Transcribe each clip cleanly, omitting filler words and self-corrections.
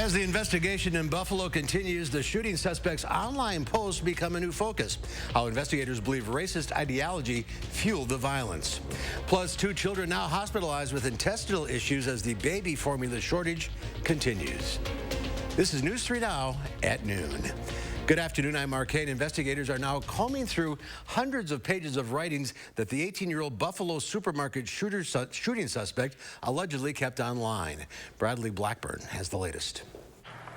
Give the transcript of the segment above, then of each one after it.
As the investigation in Buffalo continues, the shooting suspect's online posts become a new focus. How investigators believe racist ideology fueled the violence. Plus, 2 children now hospitalized with intestinal issues as the baby formula shortage continues. This is News 3 Now at noon. Good afternoon, I'm Mark Kane. Investigators are now combing through hundreds of pages of writings that the 18-year-old Buffalo supermarket shooting suspect allegedly kept online. Bradley Blackburn has the latest.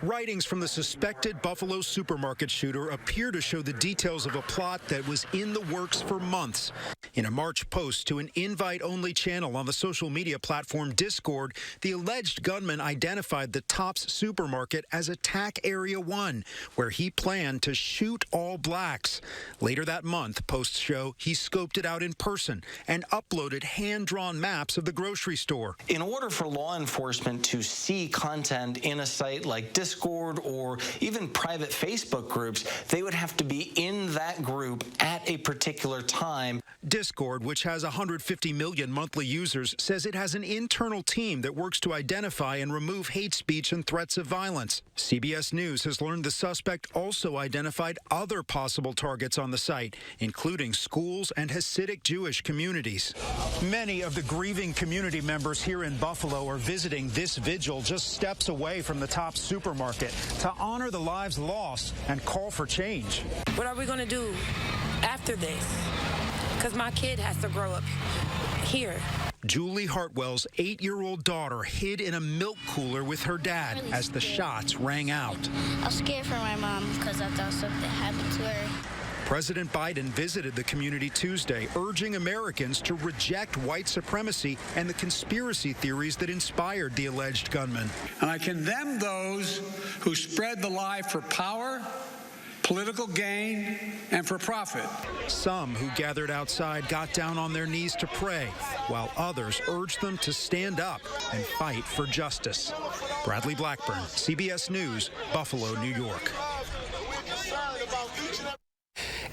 Writings from the suspected Buffalo supermarket shooter appear to show the details of a plot that was in the works for months. In a March post to an invite-only channel on the social media platform Discord, the alleged gunman identified the Tops supermarket as Attack Area 1, where he planned to shoot all blacks. Later that month, posts show he scoped it out in person and uploaded hand-drawn maps of the grocery store. In order for law enforcement to see content in a site like Discord or even private Facebook groups, they would have to be in that group at a particular time. Discord, which has 150 million monthly users, says it has an internal team that works to identify and remove hate speech and threats of violence. CBS News has learned the suspect also identified other possible targets on the site, including schools and Hasidic Jewish communities. Many of the grieving community members here in Buffalo are visiting this vigil just steps away from the Tops supermarket to honor the lives lost and call for change. What are we going to do after this? Because my kid has to grow up here. Julie Hartwell's 8-year-old daughter hid in a milk cooler with her dad as the shots rang out. I was scared for my mom because I thought something happened to her. President Biden visited the community Tuesday, urging Americans to reject white supremacy and the conspiracy theories that inspired the alleged gunman. And I condemn those who spread the lie for power, political gain, and for profit. Some who gathered outside got down on their knees to pray, while others urged them to stand up and fight for justice. Bradley Blackburn, CBS News, Buffalo, New York.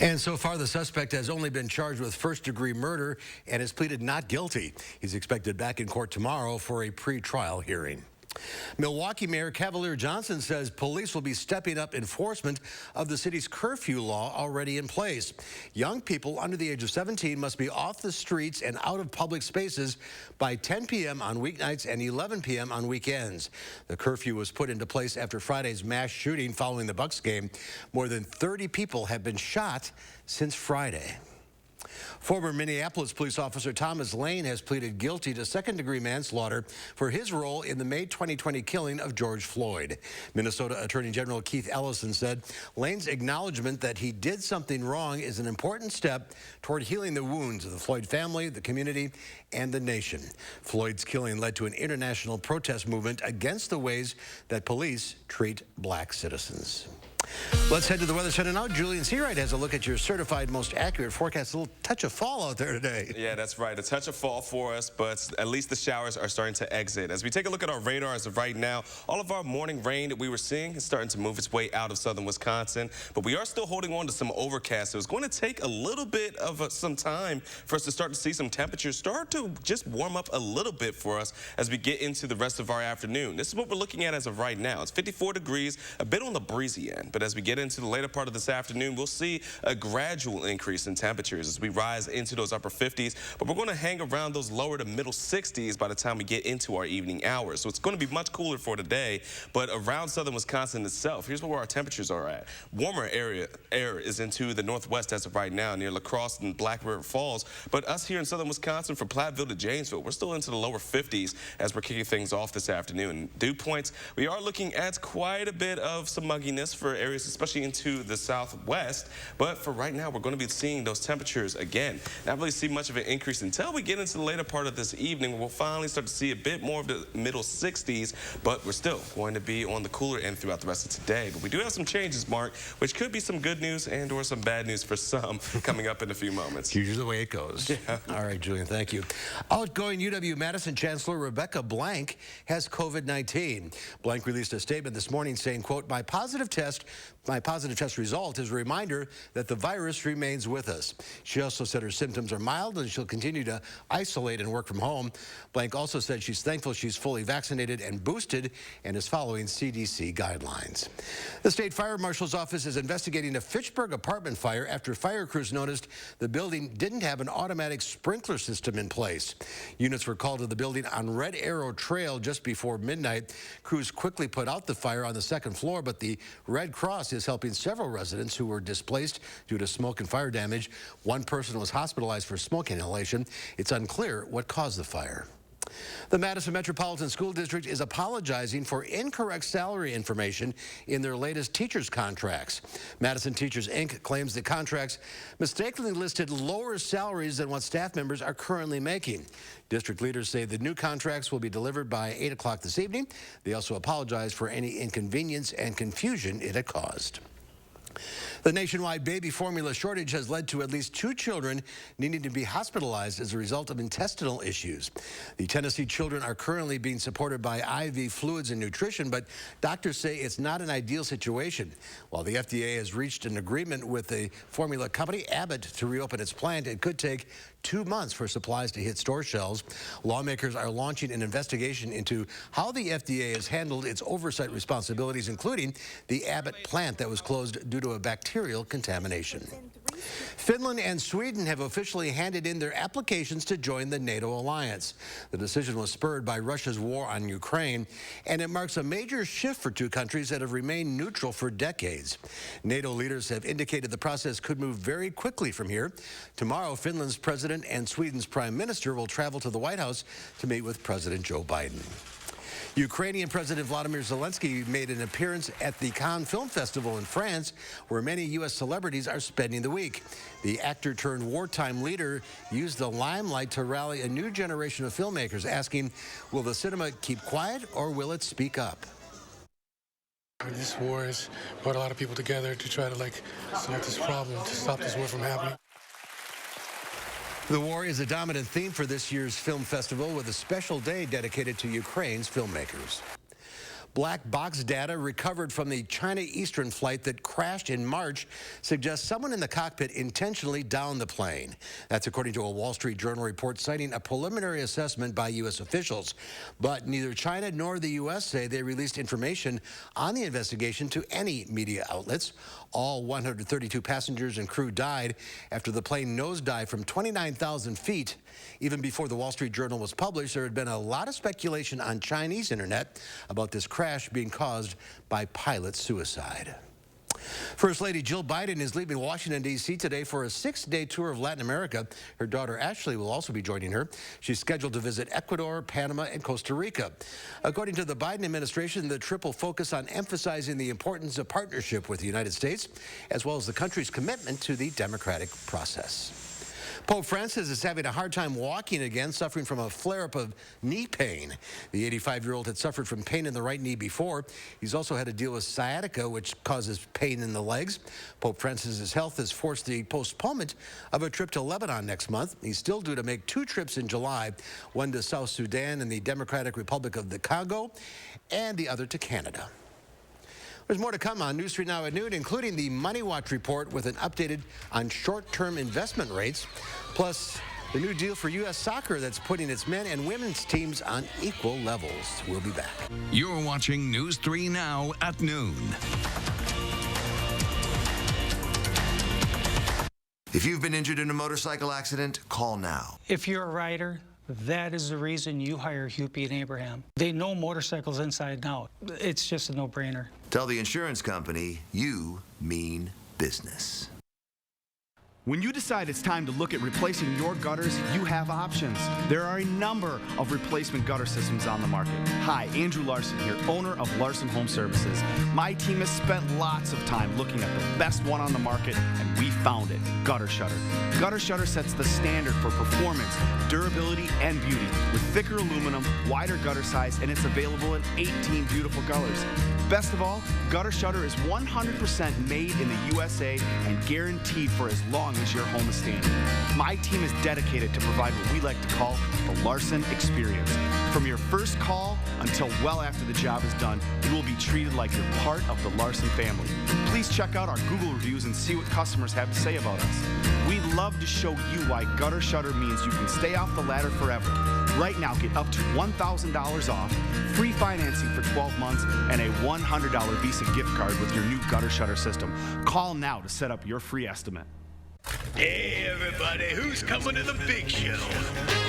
And so far, the suspect has only been charged with first-degree murder and has pleaded not guilty. He's expected back in court tomorrow for a pre-trial hearing. Milwaukee Mayor Cavalier Johnson says police will be stepping up enforcement of the city's curfew law already in place. Young people under the age of 17 must be off the streets and out of public spaces by 10 p.m. on weeknights and 11 p.m. on weekends. The curfew was put into place after Friday's mass shooting following the Bucs game. More than 30 people have been shot since Friday. Former Minneapolis police officer Thomas Lane has pleaded guilty to second-degree manslaughter for his role in the May 2020 killing of George Floyd. Minnesota Attorney General Keith Ellison said Lane's acknowledgement that he did something wrong is an important step toward healing the wounds of the Floyd family, the community, and the nation. Floyd's killing led to an international protest movement against the ways that police treat black citizens. Let's head to the Weather Center now. Julian Seawright has a look at your certified most accurate forecast. A little touch of fall out there today. Yeah, that's right. A touch of fall for us, but at least the showers are starting to exit. As we take a look at our radar as of right now, all of our morning rain that we were seeing is starting to move its way out of southern Wisconsin, but we are still holding on to some overcast. So it's going to take a little bit of some time for us to start to see some temperatures start to just warm up a little bit for us as we get into the rest of our afternoon. This is what we're looking at as of right now. It's 54 degrees, a bit on the breezy end. But as we get into the later part of this afternoon, we'll see a gradual increase in temperatures as we rise into those upper 50s. But we're going to hang around those lower to middle 60s by the time we get into our evening hours. So it's going to be much cooler for today. But around southern Wisconsin itself, here's where our temperatures are at. Warmer air is into the northwest as of right now, near La Crosse and Black River Falls. But us here in southern Wisconsin, from Platteville to Janesville, we're still into the lower 50s as we're kicking things off this afternoon. Dew points, we are looking at quite a bit of some mugginess for areas, especially into the southwest. But for right now, we're going to be seeing those temperatures again. Not really see much of an increase until we get into the later part of this evening. We'll finally start to see a bit more of the middle 60s, but we're still going to be on the cooler end throughout the rest of today. But we do have some changes, Mark, which could be some good news and or some bad news for some coming up in a few moments. Usually the way it goes. Yeah. All right, Julian, thank you. Outgoing UW-Madison Chancellor Rebecca Blank has COVID-19. Blank released a statement this morning saying, quote, "My positive test My positive test result is a reminder that the virus remains with us. She also said her symptoms are mild and she'll continue to isolate and work from home. Blank also said she's thankful she's fully vaccinated and boosted and is following CDC guidelines. The state fire marshal's office is investigating a Fitchburg apartment fire after fire crews noticed the building didn't have an automatic sprinkler system in place. Units were called to the building on Red Arrow Trail just before midnight. Crews quickly put out the fire on the second floor, but the Red Cross is helping several residents who were displaced due to smoke and fire damage. One person was hospitalized for smoke inhalation. It's unclear what caused the fire. The Madison Metropolitan School District is apologizing for incorrect salary information in their latest teachers' contracts. Madison Teachers, Inc. claims the contracts mistakenly listed lower salaries than what staff members are currently making. District leaders say the new contracts will be delivered by 8 o'clock this evening. They also apologize for any inconvenience and confusion it had caused. The nationwide baby formula shortage has led to at least 2 children needing to be hospitalized as a result of intestinal issues. The Tennessee children are currently being supported by IV fluids and nutrition, but doctors say it's not an ideal situation. While the FDA has reached an agreement with the formula company Abbott to reopen its plant, it could take 2 months for supplies to hit store shelves. Lawmakers are launching an investigation into how the FDA has handled its oversight responsibilities, including the Abbott plant that was closed due to a bacterial contamination. Finland and Sweden have officially handed in their applications to join the NATO alliance. The decision was spurred by Russia's war on Ukraine, and it marks a major shift for 2 countries that have remained neutral for decades. NATO leaders have indicated the process could move very quickly from here. Tomorrow, Finland's president and Sweden's prime minister will travel to the White House to meet with President Joe Biden. Ukrainian President Vladimir Zelensky made an appearance at the Cannes Film Festival in France, where many U.S. celebrities are spending the week. The actor-turned-wartime leader used the limelight to rally a new generation of filmmakers, asking, will the cinema keep quiet or will it speak up? This war has brought a lot of people together to try to solve this problem, to stop this war from happening. The war is a dominant theme for this year's film festival, with a special day dedicated to Ukraine's filmmakers. Black box data recovered from the China Eastern flight that crashed in March suggests someone in the cockpit intentionally downed the plane. That's according to a Wall Street Journal report citing a preliminary assessment by U.S. officials. But neither China nor the U.S. say they released information on the investigation to any media outlets. All 132 passengers and crew died after the plane nosedived from 29,000 feet. Even before the Wall Street Journal was published, there had been a lot of speculation on Chinese internet about this crash being caused by pilot suicide. First Lady Jill Biden is leaving Washington, D.C. today for a 6-day tour of Latin America. Her daughter Ashley will also be joining her. She's scheduled to visit Ecuador, Panama, and Costa Rica. According to the Biden administration, the trip will focus on emphasizing the importance of partnership with the United States, as well as the country's commitment to the democratic process. Pope Francis is having a hard time walking again, suffering from a flare-up of knee pain. The 85-year-old had suffered from pain in the right knee before. He's also had to deal with sciatica, which causes pain in the legs. Pope Francis's health has forced the postponement of a trip to Lebanon next month. He's still due to make 2 trips in July, one to South Sudan and the Democratic Republic of the Congo, and the other to Canada. There's more to come on News 3 Now at noon, including the Money Watch report with an updated on short-term investment rates, plus the new deal for U.S. soccer that's putting its men and women's teams on equal levels. We'll be back. You're watching News 3 Now at noon. If you've been injured in a motorcycle accident, call now. If you're a rider, that is the reason you hire Hupy and Abraham. They know motorcycles inside and out. It's just a no-brainer. Tell the insurance company you mean business. When you decide it's time to look at replacing your gutters, you have options. There are a number of replacement gutter systems on the market. Hi, Andrew Larson here, owner of Larson Home Services. My team has spent lots of time looking at the best one on the market, and we found it, Gutter Shutter. Gutter Shutter sets the standard for performance, durability, and beauty with thicker aluminum, wider gutter size, and it's available in 18 beautiful colors. Best of all, Gutter Shutter is 100% made in the USA and guaranteed for as long long as your home is standing. My team is dedicated to provide what we like to call the Larson experience. From your first call until well after the job is done, you will be treated like you're part of the Larson family. Please check out our Google reviews and see what customers have to say about us. We'd love to show you why Gutter Shutter means you can stay off the ladder forever. Right now, get up to $1,000 off, free financing for 12 months, and a $100 Visa gift card with your new Gutter Shutter system. Call now to set up your free estimate. Hey everybody, who's coming to the big show?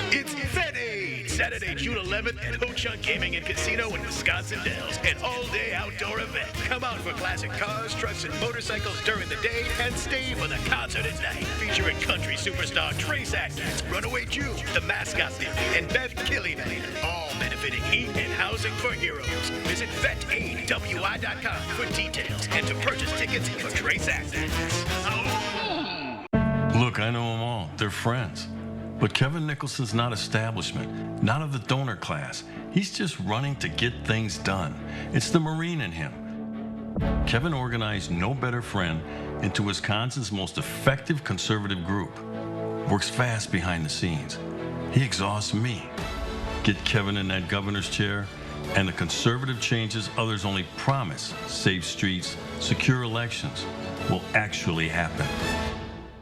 It's Vet Aid, Saturday, June 11th at Ho Chunk Gaming and Casino in Wisconsin Dells. An all-day outdoor event. Come out for classic cars, trucks, and motorcycles during the day and stay for the concert at night. Featuring country superstar Trace Atkins, Runaway Jew, the Mascot Theory, and Beth Killian. All benefiting heat and housing for heroes. Visit VetAidWI.com for details and to purchase tickets for Trace Atkins. Look, I know them all. They're friends. But Kevin Nicholson's not establishment, not of the donor class. He's just running to get things done. It's the Marine in him. Kevin organized no better friend into Wisconsin's most effective conservative group. Works fast behind the scenes. He exhausts me. Get Kevin in that governor's chair, and the conservative changes others only promise, safe streets, secure elections, will actually happen.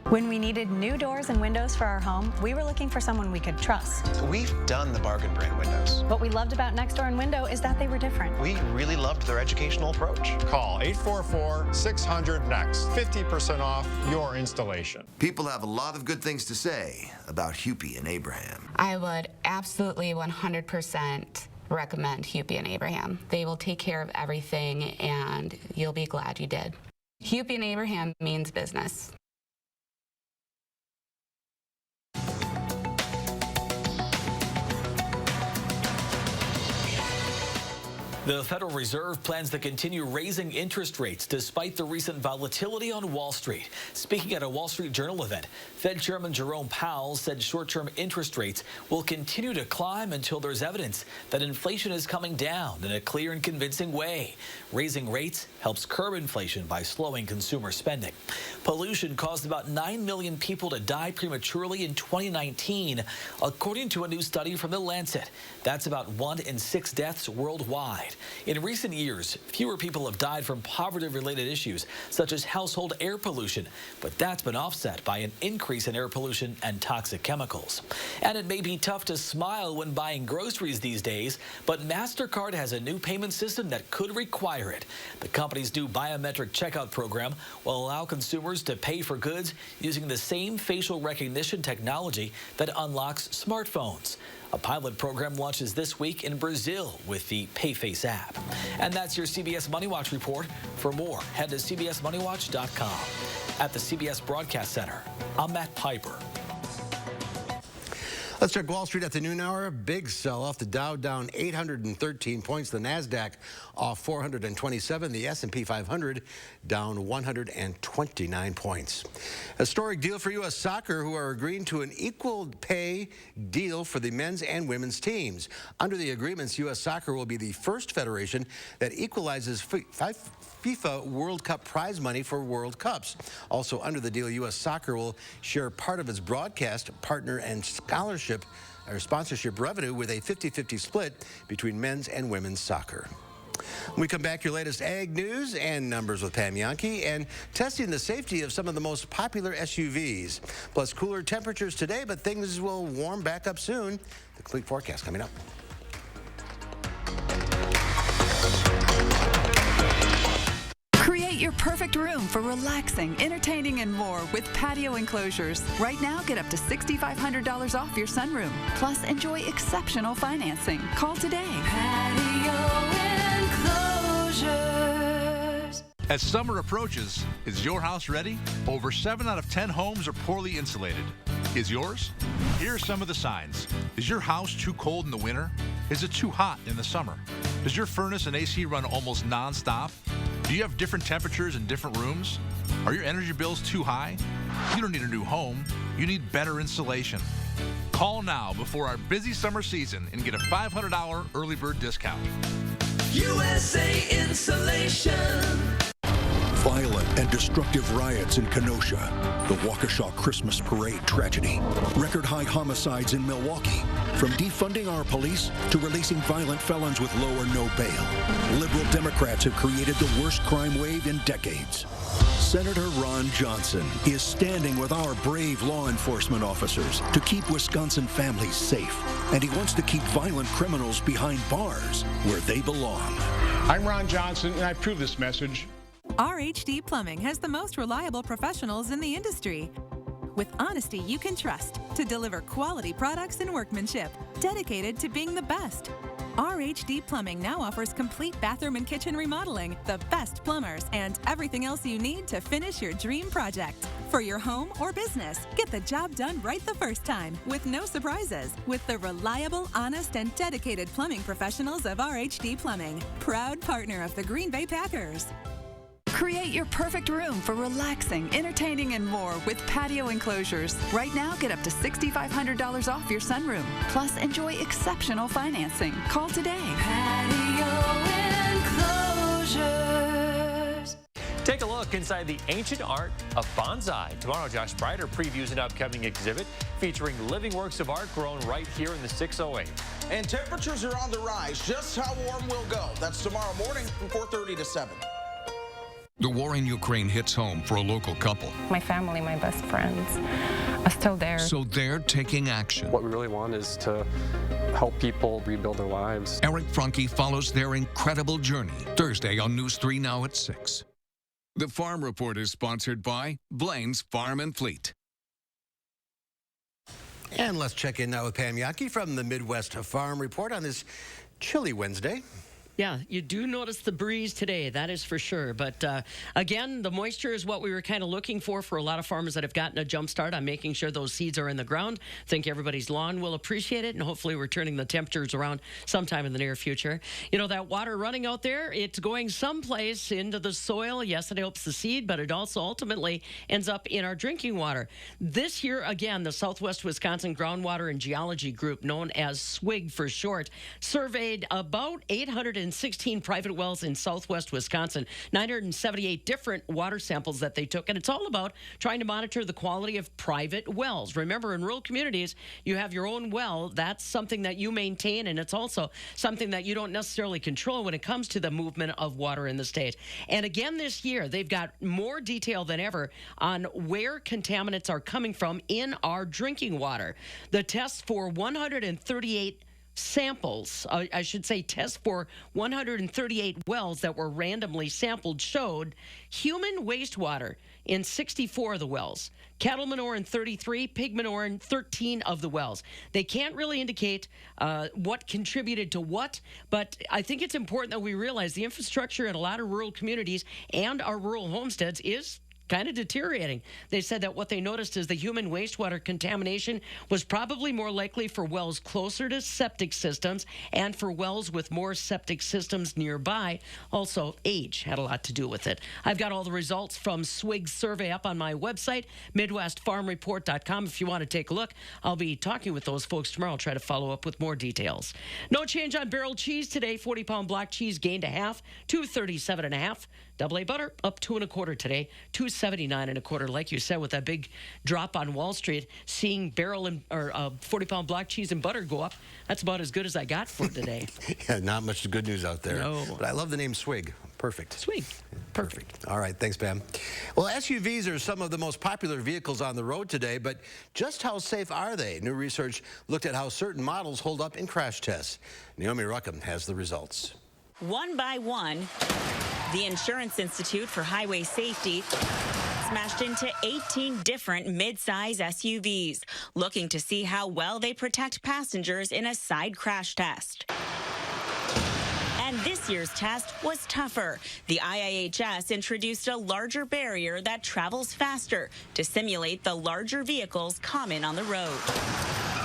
When we needed new doors and windows for our home, we were looking for someone we could trust. We've done the bargain brand windows. What we loved about Next Door and Window is that they were different. We really loved their educational approach. Call 844-600-NEXT. 50% off your installation. People have a lot of good things to say about Hupy and Abraham. I would absolutely 100% recommend Hupy and Abraham. They will take care of everything, and you'll be glad you did. Hupy and Abraham means business. The Federal Reserve plans to continue raising interest rates despite the recent volatility on Wall Street. Speaking at a Wall Street Journal event, Fed Chairman Jerome Powell said short-term interest rates will continue to climb until there's evidence that inflation is coming down in a clear and convincing way. Raising rates helps curb inflation by slowing consumer spending. Pollution caused about 9 million people to die prematurely in 2019, according to a new study from The Lancet. That's about 1 in 6 deaths worldwide. In recent years, fewer people have died from poverty-related issues, such as household air pollution, but that's been offset by an increase in air pollution and toxic chemicals. And it may be tough to smile when buying groceries these days, but MasterCard has a new payment system that could require it. The company's new biometric checkout program will allow consumers to pay for goods using the same facial recognition technology that unlocks smartphones. A pilot program launches this week in Brazil with the PayFace app. And that's your CBS Money Watch report. For more, head to CBSMoneyWatch.com. At the CBS Broadcast Center, I'm Matt Piper. Let's check Wall Street at the noon hour. Big sell-off. The Dow down 813 points. The NASDAQ off 427. The S&P 500 down 129 points. Historic deal for U.S. Soccer, who are agreeing to an equal pay deal for the men's and women's teams. Under the agreements, U.S. Soccer will be the first federation that equalizes FIFA World Cup prize money for World Cups. Also under the deal, U.S. Soccer will share part of its broadcast, partner, and scholarship or sponsorship revenue with a 50-50 split between men's and women's soccer. When we come back, your latest ag news and numbers with Pam Yankee, and testing the safety of some of the most popular SUVs. Plus cooler temperatures today, but things will warm back up soon. The complete forecast coming up. Create your perfect room for relaxing, entertaining, and more with patio enclosures. Right now, get up to $6,500 off your sunroom. Plus, enjoy exceptional financing. Call today. Patio Enclosures. As summer approaches, is your house ready? Over 7 out of 10 homes are poorly insulated. Is yours? Here are some of the signs. Is your house too cold in the winter? Is it too hot in the summer? Does your furnace and AC run almost non-stop? Do you have different temperatures in different rooms? Are your energy bills too high? You don't need a new home. You need better insulation. Call now before our busy summer season and get a $500 early bird discount. USA Insulation. Violent and destructive riots in Kenosha. The Waukesha Christmas Parade tragedy. Record-high homicides in Milwaukee. From defunding our police to releasing violent felons with low or no bail. Liberal Democrats have created the worst crime wave in decades. Senator Ron Johnson is standing with our brave law enforcement officers to keep Wisconsin families safe. And he wants to keep violent criminals behind bars where they belong. I'm Ron Johnson, and I approve this message. RHD Plumbing has the most reliable professionals in the industry. With honesty you can trust to deliver quality products and workmanship, dedicated to being the best. RHD Plumbing now offers complete bathroom and kitchen remodeling, the best plumbers, and everything else you need to finish your dream project. For your home or business, get the job done right the first time with no surprises with the reliable, honest, and dedicated plumbing professionals of RHD Plumbing, proud partner of the Green Bay Packers. Create your perfect room for relaxing, entertaining, and more with patio enclosures. Right now, get up to $6,500 off your sunroom. Plus, enjoy exceptional financing. Call today. Patio Enclosures. Take a look inside the ancient art of bonsai. Tomorrow, Josh Breider previews an upcoming exhibit featuring living works of art grown right here in the 608. And temperatures are on the rise. Just how warm we'll go. That's tomorrow morning from 4:30 to 7. The war in Ukraine hits home for a local couple. My family, my best friends are still there. So they're taking action. What we really want is to help people rebuild their lives. Eric Franke follows their incredible journey Thursday on News 3 Now at 6. The Farm Report is sponsored by Blaine's Farm and Fleet. And let's check in now with Pam Yaki from the Midwest Farm Report on this chilly Wednesday. Yeah, you do notice the breeze today, that is for sure. But again, the moisture is what we were kind of looking for a lot of farmers that have gotten a jump start on making sure those seeds are in the ground. I think everybody's lawn will appreciate it, and hopefully we're turning the temperatures around sometime in the near future. You know, that water running out there, it's going someplace into the soil. Yes, it helps the seed, but it also ultimately ends up in our drinking water. This year, again, the Southwest Wisconsin Groundwater and Geology Group, known as SWIG for short, surveyed about 816 private wells in southwest Wisconsin, 978 different water samples that they took, and it's all about trying to monitor the quality of private wells. Remember, in rural communities, you have your own well. That's something that you maintain, and it's also something that you don't necessarily control when it comes to the movement of water in the state. And again, this year, they've got more detail than ever on where contaminants are coming from in our drinking water. The tests for 138 samples, I should say tests for 138 wells that were randomly sampled showed human wastewater in 64 of the wells, cattle manure in 33, pig manure in 13 of the wells. They can't really indicate what contributed to what, but I think it's important that we realize the infrastructure in a lot of rural communities and our rural homesteads is kind of deteriorating. They said that what they noticed is the human wastewater contamination was probably more likely for wells closer to septic systems and for wells with more septic systems nearby. Also, age had a lot to do with it. I've got all the results from SWIG's survey up on my website, MidwestFarmReport.com. If you want to take a look, I'll be talking with those folks tomorrow. I'll try to follow up with more details. No change on barrel cheese today. 40-pound block cheese gained a half, $2.37.5. Double A butter up 2 1/4 today, $2.79 1/4. Like you said, with that big drop on Wall Street, seeing barrel and 40-pound block cheese and butter go up, that's about as good as I got for today. Yeah, not much good news out there. No. But I love the name Swig. Perfect. Swig. Perfect. All right, thanks, Pam. Well, SUVs are some of the most popular vehicles on the road today, but just how safe are they? New research looked at how certain models hold up in crash tests. Naomi Ruckham has the results. One by one, the Insurance Institute for Highway Safety smashed into 18 different mid-size SUVs, looking to see how well they protect passengers in a side crash test. And this year's test was tougher. The IIHS introduced a larger barrier that travels faster to simulate the larger vehicles common on the road.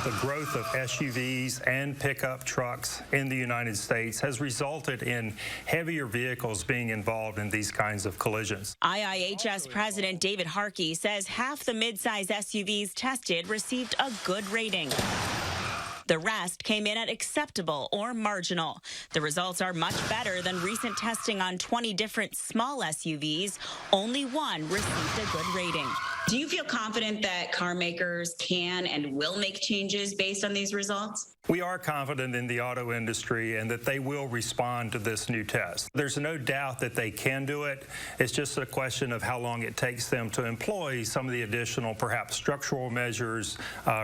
The growth of SUVs and pickup trucks in the United States has resulted in heavier vehicles being involved in these kinds of collisions. IIHS President David Harkey says half the midsize SUVs tested received a good rating. The rest came in at acceptable or marginal. The results are much better than recent testing on 20 different small SUVs. Only one received a good rating. Do you feel confident that car makers can and will make changes based on these results? We are confident in the auto industry and that they will respond to this new test. There's no doubt that they can do it. It's just a question of how long it takes them to employ some of the additional, perhaps structural measures,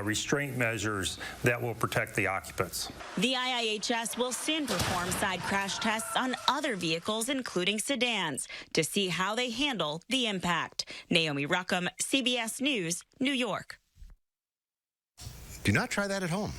restraint measures that will protect the occupants. The IIHS will soon perform side crash tests on other vehicles, including sedans, to see how they handle the impact. Naomi Ruckham, CBS News, New York. Do not try that at home.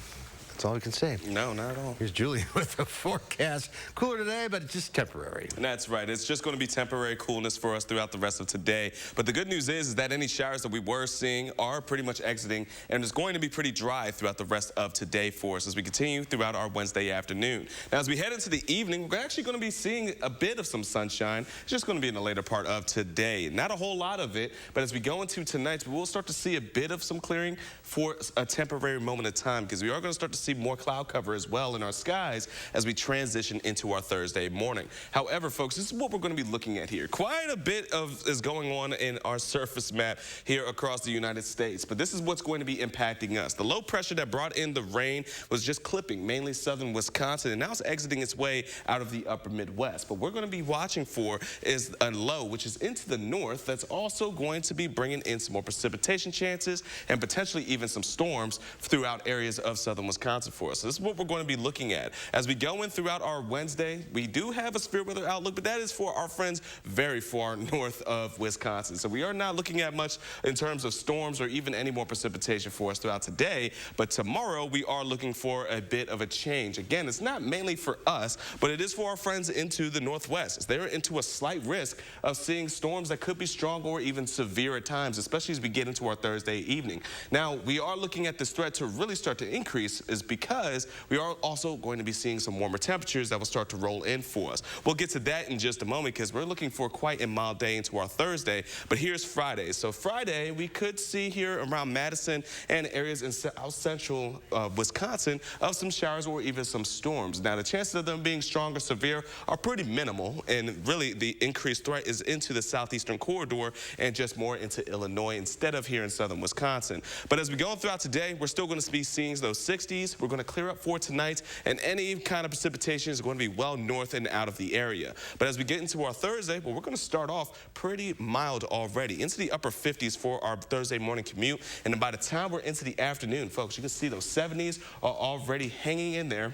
That's all we can say. No, not at all. Here's Julie with the forecast. Cooler today, but just temporary. That's right. It's just going to be temporary coolness for us throughout the rest of today. But the good news is that any showers that we were seeing are pretty much exiting, and it's going to be pretty dry throughout the rest of today for us as we continue throughout our Wednesday afternoon. Now, as we head into the evening, we're actually going to be seeing a bit of some sunshine. It's just going to be in the later part of today. Not a whole lot of it, but as we go into tonight, we will start to see a bit of some clearing for a temporary moment of time, because we are going to start to see more cloud cover as well in our skies as we transition into our Thursday morning. However, folks, this is what we're going to be looking at here. Quite a bit is going on in our surface map here across the United States, but this is what's going to be impacting us. The low pressure that brought in the rain was just clipping mainly southern Wisconsin, and now it's exiting its way out of the upper Midwest. But we're going to be watching for is a low, which is into the north, that's also going to be bringing in some more precipitation chances and potentially even some storms throughout areas of southern Wisconsin for us. So this is what we're going to be looking at. As we go in throughout our Wednesday, we do have a severe weather outlook, but that is for our friends very far north of Wisconsin. So we are not looking at much in terms of storms or even any more precipitation for us throughout today. But tomorrow, we are looking for a bit of a change. Again, it's not mainly for us, but it is for our friends into the northwest. They're into a slight risk of seeing storms that could be strong or even severe at times, especially as we get into our Thursday evening. Now, we are looking at this threat to really start to increase is because we are also going to be seeing some warmer temperatures that will start to roll in for us. We'll get to that in just a moment because we're looking for quite a mild day into our Thursday. But here's Friday. So Friday, we could see here around Madison and areas in south central Wisconsin of some showers or even some storms. Now, the chances of them being strong or severe are pretty minimal, and really the increased threat is into the southeastern corridor and just more into Illinois instead of here in southern Wisconsin. But as we go throughout today, we're still going to be seeing those 60s. We're going to clear up for tonight, and any kind of precipitation is going to be well north and out of the area. But as we get into our Thursday, well, we're going to start off pretty mild already, into the upper 50s for our Thursday morning commute. And then by the time we're into the afternoon, folks, you can see those 70s are already hanging in there.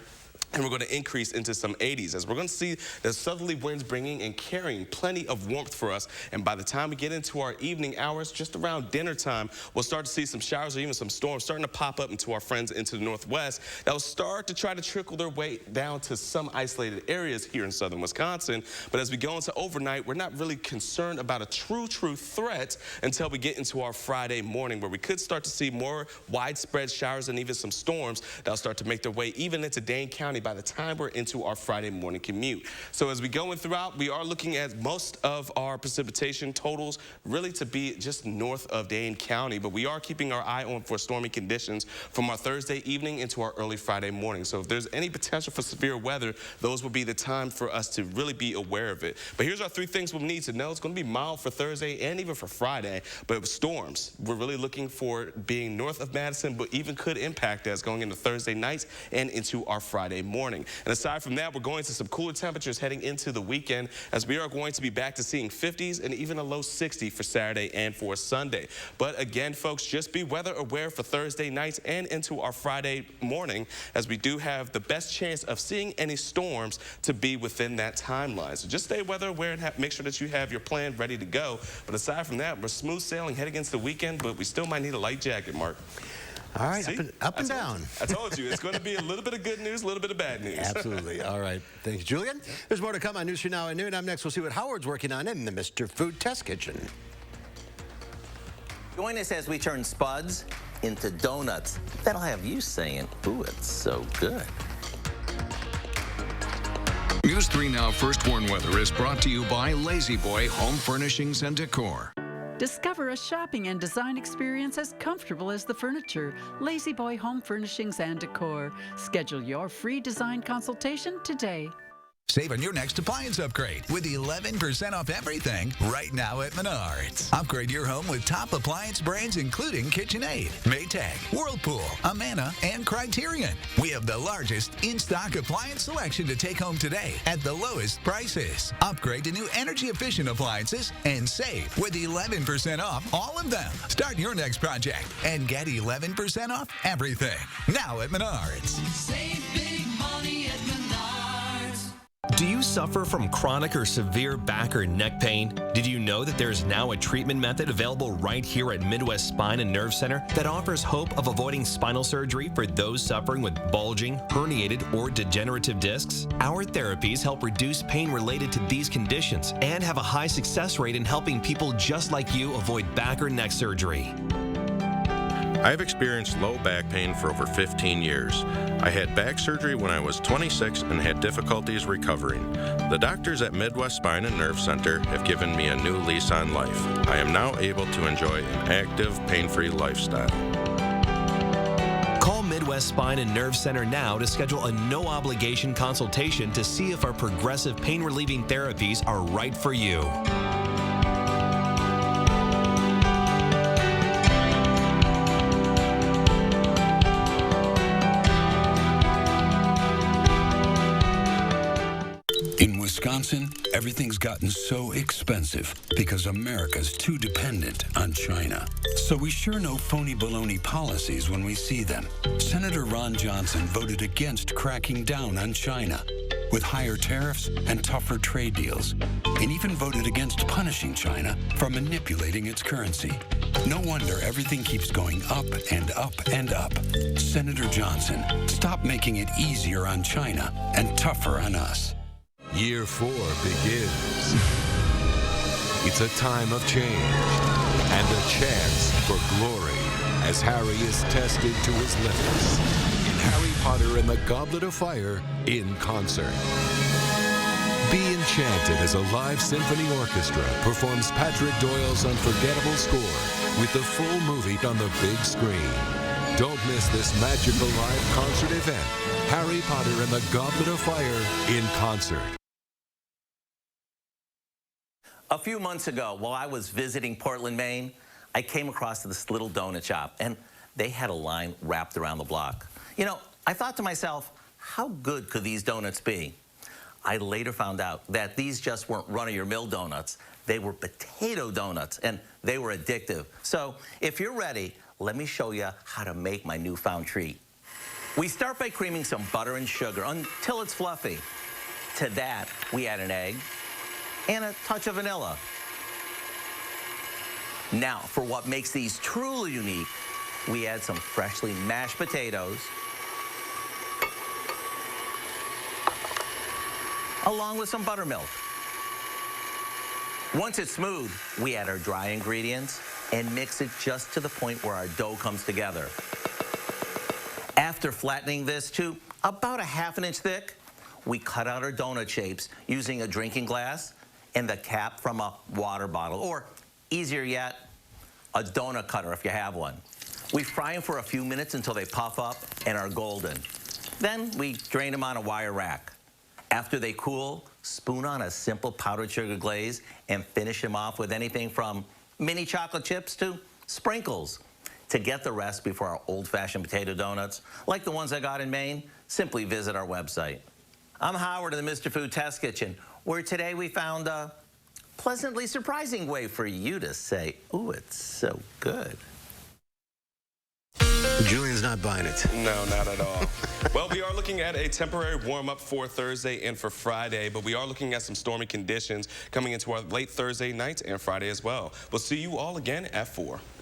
And we're going to increase into some 80s as we're going to see the southerly winds bringing and carrying plenty of warmth for us. And by the time we get into our evening hours, just around dinner time, we'll start to see some showers or even some storms starting to pop up into our friends into the northwest. That will start to try to trickle their way down to some isolated areas here in southern Wisconsin. But as we go into overnight, we're not really concerned about a true threat until we get into our Friday morning, where we could start to see more widespread showers and even some storms that'll start to make their way even into Dane County by the time we're into our Friday morning commute. So as we go in throughout, we are looking at most of our precipitation totals really to be just north of Dane County, but we are keeping our eye on for stormy conditions from our Thursday evening into our early Friday morning. So if there's any potential for severe weather, those will be the time for us to really be aware of it. But here's our 3 things we'll need to know. It's going to be mild for Thursday and even for Friday, but storms, we're really looking for being north of Madison, but even could impact us going into Thursday night and into our Friday morning. And aside from that, we're going to some cooler temperatures heading into the weekend, as we are going to be back to seeing 50s and even a low 60 for Saturday and for Sunday. But again, folks, just be weather aware for Thursday nights and into our Friday morning, as we do have the best chance of seeing any storms to be within that timeline. So just stay weather aware and make sure that you have your plan ready to go. But aside from that, we're smooth sailing heading into the weekend, but we still might need a light jacket, Mark. All right, up and down. I told you, it's going to be a little bit of good news, a little bit of bad news. Absolutely. All right. Thanks, Julian. There's more to come on News 3 Now at noon. Up next, we'll see what Howard's working on in the Mr. Food Test Kitchen. Join us as we turn spuds into donuts. That'll have you saying, ooh, it's so good. News 3 Now First Warn Weather is brought to you by Lazy Boy Home Furnishings and Decor. Discover a shopping and design experience as comfortable as the furniture. Lazy Boy Home Furnishings and Decor. Schedule your free design consultation today. Save on your next appliance upgrade with 11% off everything right now at Menards. Upgrade your home with top appliance brands including KitchenAid, Maytag, Whirlpool, Amana, and Criterion. We have the largest in-stock appliance selection to take home today at the lowest prices. Upgrade to new energy-efficient appliances and save with 11% off all of them. Start your next project and get 11% off everything now at Menards. Save big money at Menards. Do you suffer from chronic or severe back or neck pain? Did you know that there's now a treatment method available right here at Midwest Spine and Nerve Center that offers hope of avoiding spinal surgery for those suffering with bulging, herniated, or degenerative discs? Our therapies help reduce pain related to these conditions and have a high success rate in helping people just like you avoid back or neck surgery. I've experienced low back pain for over 15 years. I had back surgery when I was 26 and had difficulties recovering. The doctors at Midwest Spine and Nerve Center have given me a new lease on life. I am now able to enjoy an active, pain-free lifestyle. Call Midwest Spine and Nerve Center now to schedule a no-obligation consultation to see if our progressive pain-relieving therapies are right for you. In Wisconsin, everything's gotten so expensive because America's too dependent on China. So we sure know phony baloney policies when we see them. Senator Ron Johnson voted against cracking down on China with higher tariffs and tougher trade deals, and even voted against punishing China for manipulating its currency. No wonder everything keeps going up and up and up. Senator Johnson, stop making it easier on China and tougher on us. Year 4 begins. It's a time of change and a chance for glory as Harry is tested to his limits in Harry Potter and the Goblet of Fire in concert. Be enchanted as a live symphony orchestra performs Patrick Doyle's unforgettable score with the full movie on the big screen. Don't miss this magical live concert event, Harry Potter and the Goblet of Fire in concert. A few months ago, while I was visiting Portland, Maine, I came across this little donut shop, and they had a line wrapped around the block. You know, I thought to myself, how good could these donuts be? I later found out that these just weren't run-of-your-mill donuts. They were potato donuts, and they were addictive. So if you're ready, let me show you how to make my newfound treat. We start by creaming some butter and sugar until it's fluffy. To that, we add an egg and a touch of vanilla. Now, for what makes these truly unique, we add some freshly mashed potatoes, along with some buttermilk. Once it's smooth, we add our dry ingredients and mix it just to the point where our dough comes together. After flattening this to about a ½ inch thick, we cut out our donut shapes using a drinking glass and the cap from a water bottle, or easier yet, a donut cutter if you have one. We fry them for a few minutes until they puff up and are golden. Then we drain them on a wire rack. After they cool, spoon on a simple powdered sugar glaze and finish them off with anything from mini chocolate chips to sprinkles. To get the recipe for our old-fashioned potato donuts, like the ones I got in Maine, simply visit our website. I'm Howard in the Mr. Food Test Kitchen, where today we found a pleasantly surprising way for you to say, ooh, it's so good. Julian's not buying it. No, not at all. Well, we are looking at a temporary warm-up for Thursday and for Friday, but we are looking at some stormy conditions coming into our late Thursday night and Friday as well. We'll see you all again at 4.